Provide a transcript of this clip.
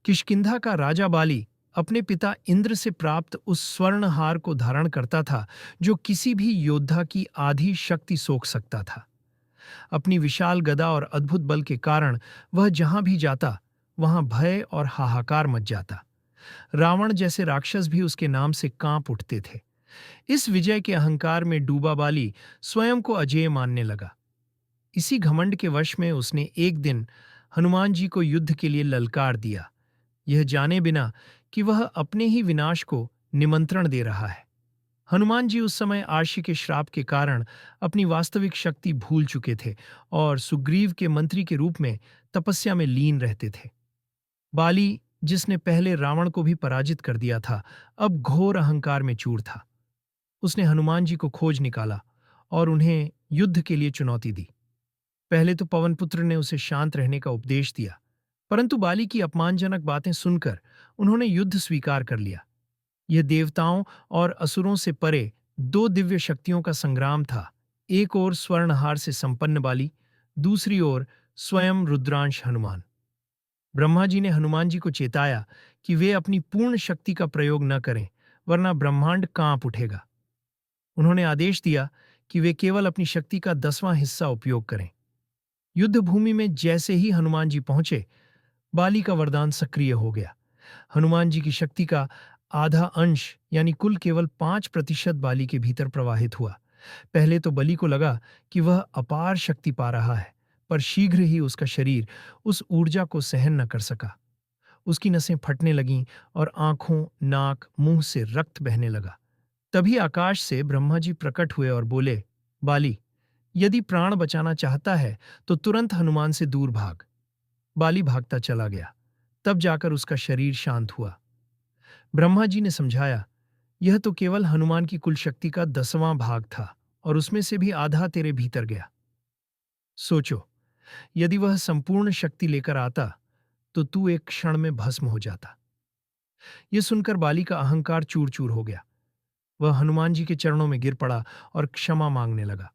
किष्किंधा का राजा बाली अपने पिता इंद्र से प्राप्त उस स्वर्ण हार को धारण करता था जो किसी भी योद्धा की आधी शक्ति सोख सकता था। अपनी विशाल गदा और अद्भुत बल के कारण वह जहां भी जाता वहां भय और हाहाकार मच जाता। रावण जैसे राक्षस भी उसके नाम से कांप उठते थे। इस विजय के अहंकार में डूबा बाली स्वयं को अजेय मानने लगा। इसी घमंड के वश में उसने एक दिन हनुमान जी को युद्ध के लिए ललकार दिया, यह जाने बिना कि वह अपने ही विनाश को निमंत्रण दे रहा है। हनुमान जी उस समय आर्षि के श्राप के कारण अपनी वास्तविक शक्ति भूल चुके थे और सुग्रीव के मंत्री के रूप में तपस्या में लीन रहते थे। बाली, जिसने पहले रावण को भी पराजित कर दिया था, अब घोर अहंकार में चूर था। उसने हनुमान जी को खोज निकाला और उन्हें युद्ध के लिए चुनौती दी। पहले तो पवनपुत्र ने उसे शांत रहने का उपदेश दिया, परंतु बाली की अपमानजनक बातें सुनकर उन्होंने युद्ध स्वीकार कर लिया। यह देवताओं और असुरों से परे दो दिव्य शक्तियों का संग्राम था। एक ओर स्वर्णहार से संपन्न बाली, दूसरी ओर स्वयं रुद्रांश हनुमान। ब्रह्मा जी ने हनुमान जी को चेताया कि वे अपनी पूर्ण शक्ति का प्रयोग न करें, वरना ब्रह्मांड कांप उठेगा। उन्होंने आदेश दिया कि वे केवल अपनी शक्ति का 10वां हिस्सा उपयोग करें। युद्ध भूमि में जैसे ही हनुमान जी पहुंचे, बाली का वरदान सक्रिय हो गया। हनुमान जी की शक्ति का आधा अंश यानी कुल केवल 5% बाली के भीतर प्रवाहित हुआ। पहले तो बलि को लगा कि वह अपार शक्ति पा रहा है, पर शीघ्र ही उसका शरीर उस ऊर्जा को सहन न कर सका। उसकी नसें फटने लगीं और आंखों, नाक, मुंह से रक्त बहने लगा। तभी आकाश से ब्रह्मा जी प्रकट हुए और बोले, बाली, यदि प्राण बचाना चाहता है तो तुरंत हनुमान से दूर भाग। बाली भागता चला गया। तब जाकर उसका शरीर शांत हुआ। ब्रह्मा जी ने समझाया, यह तो केवल हनुमान की कुल शक्ति का 10वां भाग था और उसमें से भी आधा तेरे भीतर गया। सोचो, यदि वह संपूर्ण शक्ति लेकर आता तो तू एक क्षण में भस्म हो जाता। यह सुनकर बाली का अहंकार चूर चूर हो गया। वह हनुमान जी के चरणों में गिर पड़ा और क्षमा मांगने लगा।